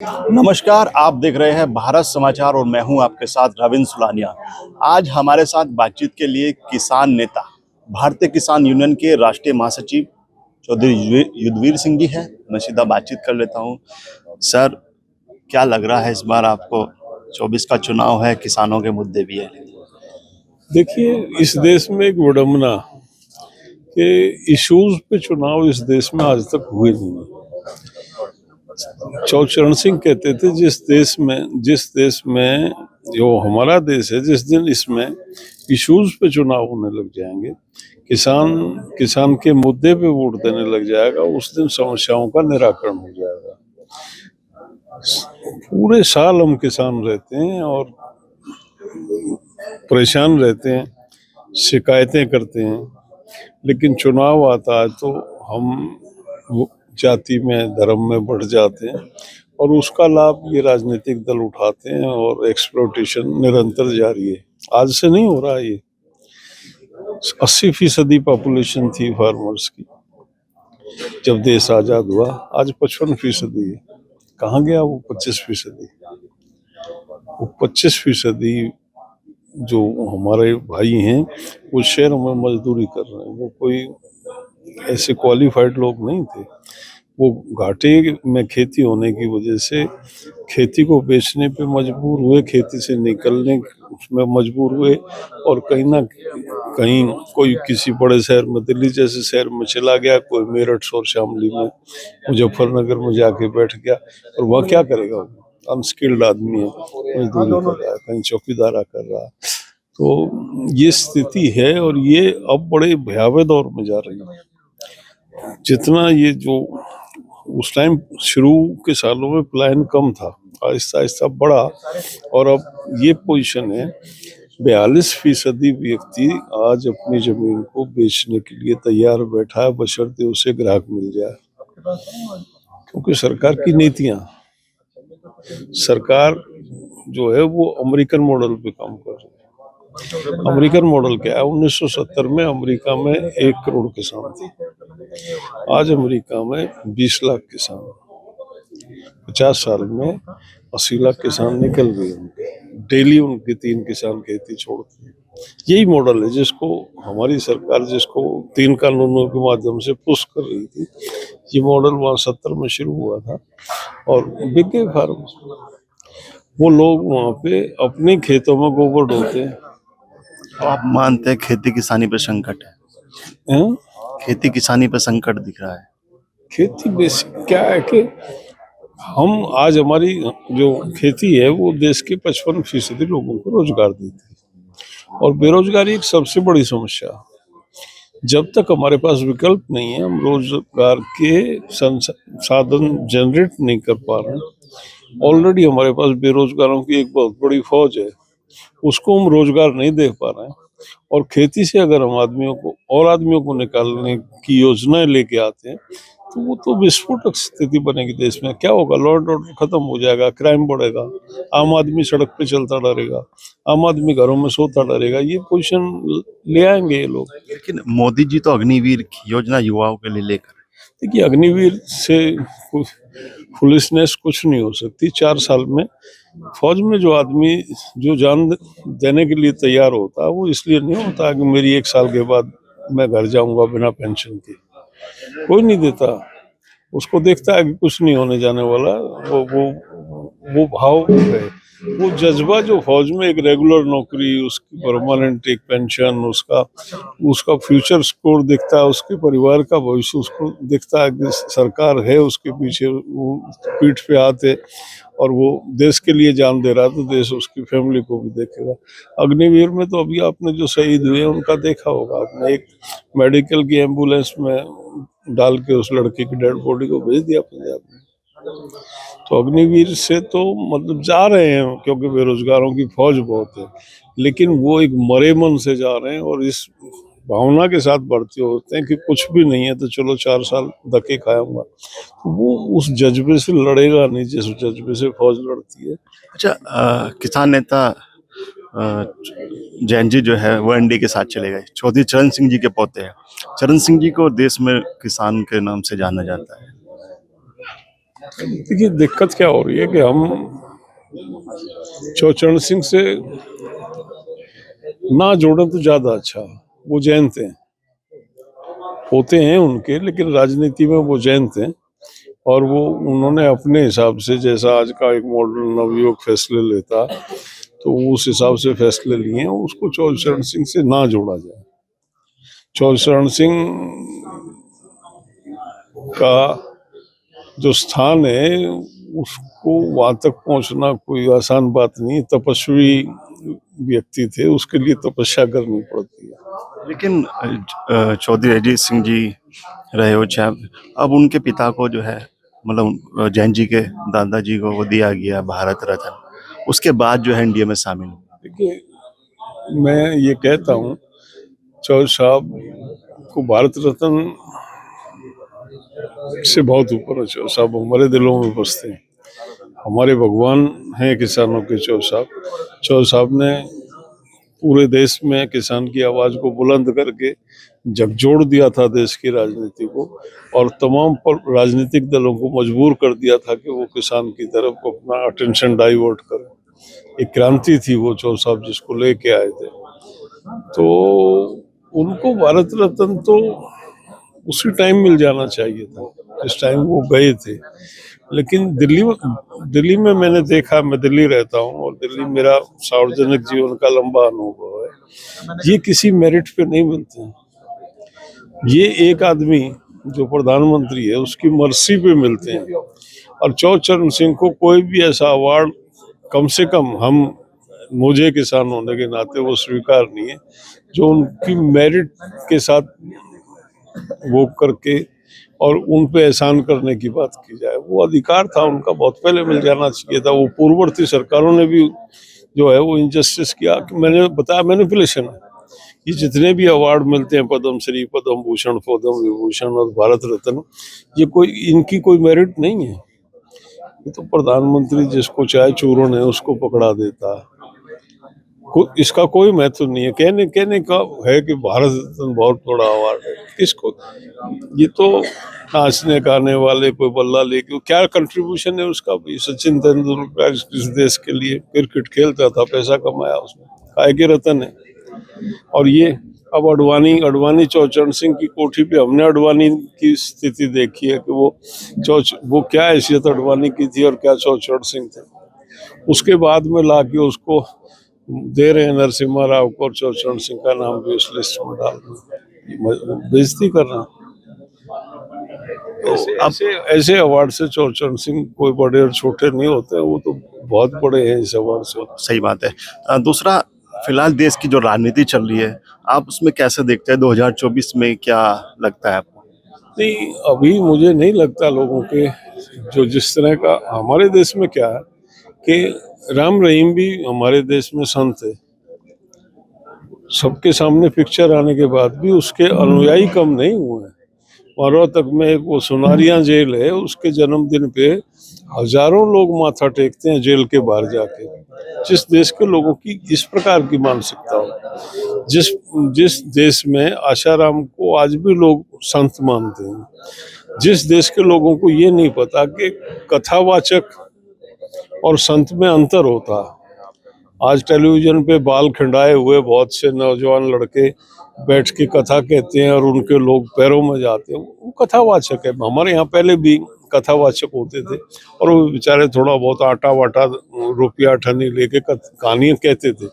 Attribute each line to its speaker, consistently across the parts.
Speaker 1: नमस्कार, आप देख रहे हैं भारत समाचार और मैं हूं आपके साथ रविंद्र सुलानिया। आज हमारे साथ बातचीत के लिए किसान नेता, भारतीय किसान यूनियन के राष्ट्रीय महासचिव चौधरी युद्धवीर सिंह जी हैं। मैं सीधा बातचीत कर लेता हूं। सर, क्या लग रहा है इस बार आपको? 24 का चुनाव है, किसानों के मुद्दे भी है।
Speaker 2: देखिए, इस देश में एक विडंबना के इश्यूज पे चुनाव इस देश में आज तक हुए नहीं। चरण सिंह कहते थे जिस देश में जो हमारा देश है, जिस दिन इसमें इश्यूज पे चुनाव होने लग जाएंगे, किसान किसान के मुद्दे पे वोट देने लग जाएगा, उस दिन समस्याओं का निराकरण हो जाएगा। पूरे साल हम किसान रहते हैं और परेशान रहते हैं, शिकायतें करते हैं, लेकिन चुनाव आता है तो हम जाति में, धर्म में बढ़ जाते हैं और उसका लाभ ये राजनीतिक दल उठाते हैं और एक्सप्लॉयटेशन निरंतर जारी है। आज से नहीं हो रहा है ये। 80% पॉपुलेशन थी फार्मर्स की जब देश आजाद हुआ, आज 55% है। कहाँ गया वो 25%? वो 25% जो हमारे भाई हैं वो शहरों में मजदूरी कर रहे हैं। वो कोई ऐसे क्वालिफाइड लोग नहीं थे। वो घाटे में खेती होने की वजह से खेती को बेचने पे मजबूर हुए, खेती से निकलने में मजबूर हुए और कहीं ना कहीं कोई किसी बड़े शहर में, दिल्ली जैसे शहर में चला गया, कोई मेरठ और शामली में, मुजफ्फरनगर में जाके बैठ गया। और वह क्या करेगा? वो अनस्किल्ड आदमी है, मजदूरी कर रहा है, कहीं चौकीदारा कर रहा है। तो ये स्थिति है और ये अब बड़े भयावह दौर में जा रही है। जितना ये जो उस टाइम शुरू के सालों में प्लान कम था, आहिस्ता आहिस्ता बढ़ा और अब ये पोजीशन है। 42% व्यक्ति आज अपनी जमीन को बेचने के लिए तैयार बैठा है, बशर्ते उसे ग्राहक मिल जाए। क्योंकि सरकार की नीतियां, सरकार जो है वो अमेरिकन मॉडल पे काम कर रही है। अमेरिकन मॉडल क्या है? 1970 में अमेरिका में 1 करोड़ किसान थे। आज अमेरिका में 20 लाख किसान। 50 साल में 80 लाख किसान निकल गए उनके। डेली उनके 3 किसान खेती छोड़ते हैं। यही मॉडल है जिसको हमारी सरकार, जिसको 3 कानूनों के माध्यम से पुश कर रही थी। ये मॉडल वहाँ 70 में शुरू हुआ था और बिक गए फार्म। वो लोग वहाँ पे अपने खेतों में गोबर ढोते हैं।
Speaker 1: तो आप मानते हैं खेती किसानी पे संकट है? खेती किसानी पे संकट दिख रहा है।
Speaker 2: खेती बेसिक क्या है कि हम आज हमारी जो खेती है वो देश के 55% लोगों को रोजगार देती है और बेरोजगारी एक सबसे बड़ी समस्या। जब तक हमारे पास विकल्प नहीं है, हम रोजगार के साधन जनरेट नहीं कर पा रहे हैं। ऑलरेडी हमारे पास बेरोजगारों की एक बहुत बड़ी फौज है, उसको हम रोजगार नहीं दे पा रहे हैं। और खेती से अगर हम आदमियों को निकालने की योजनाएं लेके आते हैं तो वो तो विस्फोटक स्थिति बनेगी देश में। क्या होगा? लॉ एंड ऑर्डर खत्म हो जाएगा, क्राइम बढ़ेगा, आम आदमी सड़क पे चलता डरेगा, आम आदमी घरों में सोता डरेगा। ये पोजीशन ले आएंगे ये लोग।
Speaker 1: लेकिन मोदी जी तो अग्निवीर की योजना युवाओं के लिए लेकर,
Speaker 2: देखिए, अग्निवीर से फुलिशनेस कुछ नहीं हो सकती। 4 साल में फौज में जो आदमी जो जान देने के लिए तैयार होता है, वो इसलिए नहीं होता कि मेरी 1 साल के बाद मैं घर जाऊंगा बिना पेंशन के। कोई नहीं देता। उसको देखता है कि कुछ नहीं होने जाने वाला। वो भाव है, वो जज्बा जो फौज में, एक रेगुलर नौकरी, उसकी परमानेंट एक पेंशन, उसका फ्यूचर स्कोर दिखता है, उसके परिवार का भविष्य उसको दिखता है कि सरकार है उसके पीछे, वो पीठ पे हाथ है और वो देश के लिए जान दे रहा, तो देश उसकी फैमिली को भी देखेगा। अग्निवीर में तो अभी आपने जो शहीद हुए उनका देखा होगा आपने, एक मेडिकल की एम्बुलेंस में डाल के उस लड़के की डेड बॉडी को भेज दिया पंजाब में। तो अग्निवीर से तो मतलब जा रहे हैं क्योंकि बेरोजगारों की फौज बहुत है, लेकिन वो एक मरे मन से जा रहे हैं और इस भावना के साथ भर्ती होते हैं कि कुछ भी नहीं है तो चलो 4 साल धक्के खाऊंगा। तो वो उस जज्बे से लड़ेगा नहीं जिस जज्बे से फौज लड़ती है।
Speaker 1: अच्छा, किसान नेता जैन जी जो है वो एनडीए के साथ चले गए। चौधरी चरण सिंह जी के पोते हैं। चरण सिंह जी को देश में किसान के नाम से जाना जाता है।
Speaker 2: देखिए दिक्कत क्या हो रही है कि हम चौचरण सिंह से ना जोड़े तो ज्यादा अच्छा। वो जैन थे, होते हैं उनके, लेकिन राजनीति में वो जैन थे। और वो उन्होंने अपने हिसाब से, जैसा आज का एक मॉडर्न नवयुवक फैसले लेता, तो उस हिसाब से फैसले लिए हैं। उसको चौचरण सिंह से ना जोड़ा जाए। चौचरण सिंह का जो स्थान है, उसको वहां तक पहुंचना कोई आसान बात नहीं। तपस्वी व्यक्ति थे, उसके लिए तपस्या करनी पड़ती है।
Speaker 1: लेकिन चौधरी अजीत सिंह जी रहे हो चाहे, अब उनके पिता को जो है मतलब जैन जी के दादाजी को वो दिया गया भारत रत्न, उसके बाद जो है एनडीए में शामिल हुआ।
Speaker 2: देखिए, मैं ये कहता हूँ, चौधरी साहब को भारत रत्न से बहुत ऊपर है। चौधरी साहब हमारे दिलों में बसते हैं, हमारे भगवान हैं किसानों के। चौधरी साहब ने पूरे देश में किसान की आवाज को बुलंद करके झकझोर दिया था देश की राजनीति को, और तमाम राजनीतिक दलों को मजबूर कर दिया था कि वो किसान की तरफ अपना अटेंशन डाइवर्ट करें। एक क्रांति थी वो चौधरी साहब जिसको लेके आए थे। तो उनको भारत रत्न तो उसी टाइम मिल जाना चाहिए था जिस टाइम वो गए थे। लेकिन दिल्ली में मैंने देखा, मैं दिल्ली रहता हूँ और दिल्ली मेरा सार्वजनिक जीवन का लंबा अनुभव है, ये किसी मेरिट पे नहीं मिलते हैं। ये एक आदमी जो प्रधानमंत्री है उसकी मर्जी पे मिलते हैं। और चौचरण सिंह को कोई भी ऐसा अवार्ड, कम से कम मुझे किसान होने के नाते वो स्वीकार नहीं है, जो उनकी मेरिट के साथ वो करके और उन पे एहसान करने की बात की जाए। वो अधिकार था उनका, बहुत पहले मिल जाना चाहिए था। वो पूर्ववर्ती सरकारों ने भी जो है वो इनजस्टिस किया कि मैंने बताया, मैनिपुलेशन है। ये जितने भी अवार्ड मिलते हैं, पद्म श्री, पद्म भूषण, पद्म विभूषण और भारत रत्न, ये कोई इनकी कोई मेरिट नहीं है। ये तो प्रधानमंत्री जिसको चाहे चूरण है उसको पकड़ा देता। इसका कोई महत्व नहीं है। कहने कहने का है कि भारत रत्न बहुत बड़ा अवार्ड है, किसको? ये तो नाचने गाने वाले कोई बल्ला लेके, क्या कंट्रीब्यूशन है उसका भी? सचिन तेंदुलकर इस देश के लिए क्रिकेट खेलता था, पैसा कमाया उसने, काय के रतन है। और ये अब अडवाणी चौचरण सिंह की कोठी पे, हमने अडवाणी की स्थिति देखी है कि वो क्या हैसियत अडवाणी की थी और क्या चौचरण सिंह थे। उसके बाद में लाके उसको दे रहे हैं नरसिम्हा राव को, और चौचरण सिंह का नाम भी उस लिस्ट में डाल रहे हैं। बेइज्जती कर रहे हैं। ऐसे अवार्ड से चौचरण सिंह कोई बड़े और छोटे नहीं होते, वो तो बहुत बड़े हैं इस अवार्ड से।
Speaker 1: सही बात है। दूसरा, फिलहाल देश की जो राजनीति चल रही है, आप उसमें कैसे देखते हैं? 2024 में क्या लगता है आपको?
Speaker 2: नहीं, अभी मुझे नहीं लगता लोगों के जो जिस तरह का हमारे देश में क्या है कि राम रहीम भी हमारे देश में संत है। सबके सामने पिक्चर आने के बाद भी उसके अनुयायी कम नहीं हुए हैं। और रोहतक में एक वो सुनारिया जेल है, उसके जन्मदिन पे हजारों लोग माथा टेकते हैं जेल के बाहर जाके। जिस देश के लोगों की इस प्रकार की मानसिकता हो, जिस देश में आशाराम को आज भी लोग संत मानते हैं, जिस देश के लोगों को ये नहीं पता कि कथावाचक और संत में अंतर होता। आज टेलीविजन पे बाल खिंडाए हुए बहुत से नौजवान लड़के बैठ के कथा कहते हैं और उनके लोग पैरों में जाते हैं, वो कथावाचक है। हमारे यहाँ पहले भी कथावाचक होते थे और वो बेचारे थोड़ा बहुत आटा वाटा, रुपया ठनी लेके कहानियां कहते थे।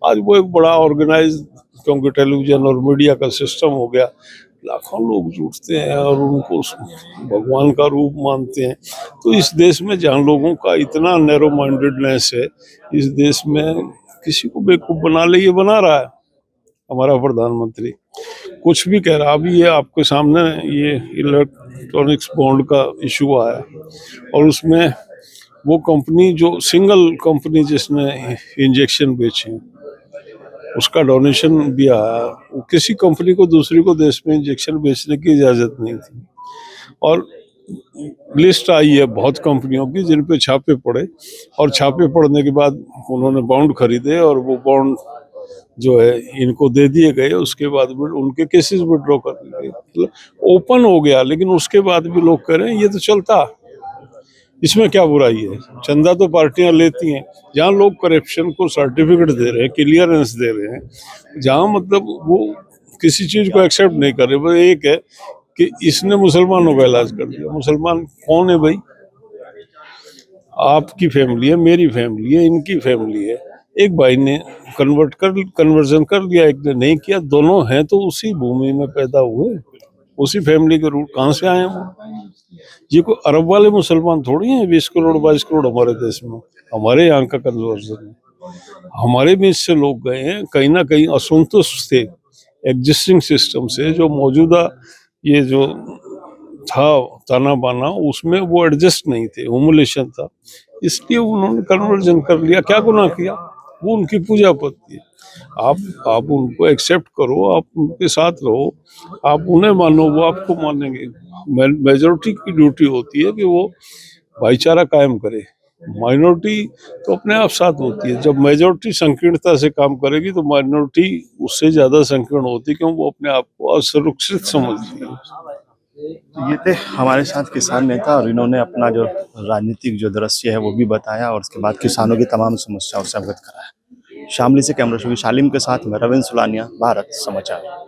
Speaker 2: आज वो एक बड़ा ऑर्गेनाइज, क्योंकि टेलीविजन और मीडिया का सिस्टम हो गया, लाखों लोग जुटते हैं और उनको भगवान का रूप मानते हैं। तो इस देश में जहाँ लोगों का इतना नैरो माइंडेडनेस है, इस देश में किसी को बेवकूफ बना ले, ये बना रहा है हमारा प्रधानमंत्री। कुछ भी कह रहा। अभी ये आपके सामने ये इलेक्ट्रॉनिक्स बॉन्ड का इशू आया और उसमें वो कंपनी, जो सिंगल कंपनी जिसने इंजेक्शन बेचे, उसका डोनेशन भी आया। किसी कंपनी को दूसरी को देश में इंजेक्शन बेचने की इजाजत नहीं थी। और लिस्ट आई है बहुत कंपनियों की जिन पे छापे पड़े, और छापे पड़ने के बाद उन्होंने बॉन्ड खरीदे और वो बॉन्ड जो है इनको दे दिए गए। उसके बाद भी उनके केसेस विड्रॉ कर लिए, मतलब ओपन हो गया। लेकिन उसके बाद भी लोग कह रहे हैं ये तो चलता। इसमें क्या बुराई है? चंदा तो पार्टियां लेती हैं। जहाँ लोग करप्शन को सर्टिफिकेट दे रहे हैं, क्लियरेंस दे रहे हैं, जहाँ मतलब वो किसी चीज को एक्सेप्ट नहीं कर रहे, बस एक है कि इसने मुसलमानों का इलाज कर दिया। मुसलमान कौन है भाई? आपकी फैमिली है, मेरी फैमिली है, इनकी फैमिली है। एक भाई ने कन्वर्जन कर लिया, एक ने नहीं किया, दोनों हैं तो उसी भूमि में पैदा हुए, उसी फैमिली के रूट। कहाँ से आए हैं वो? ये कोई अरब वाले मुसलमान थोड़ी हैं 20 करोड़ 22 करोड़ हमारे देश में। हमारे यहाँ का कन्वर्जन है। हमारे बीच से लोग गए हैं, कहीं ना कहीं असंतुष्ट थे एग्जिस्टिंग सिस्टम से, जो मौजूदा ये जो था ताना बाना, उसमें वो एडजस्ट नहीं थे, ह्यूमिलेशन था, इसलिए उन्होंने कन्वर्जन कर लिया। क्या गुनाह किया? वो उनकी पूजा पद्धति है। आप उनको एक्सेप्ट करो, आप उनके साथ रहो, आप उन्हें मानो, वो आपको मानेंगे। मेजोरिटी की ड्यूटी होती है कि वो भाईचारा कायम करे। माइनॉरिटी तो अपने आप साथ होती है। जब मेजोरिटी संकीर्णता से काम करेगी तो माइनॉरिटी उससे ज्यादा संकीर्ण होती है, क्योंकि वो अपने आप को असुरक्षित समझती है।
Speaker 1: तो ये थे हमारे साथ किसान नेता और इन्होंने अपना जो राजनीतिक जो दृश्य है वो भी बताया और उसके बाद किसानों की तमाम समस्याओं से अवगत कराया। शामली से कैमरा शो शालिम के साथ मैं रविंद्र सुलानिया, भारत समाचार।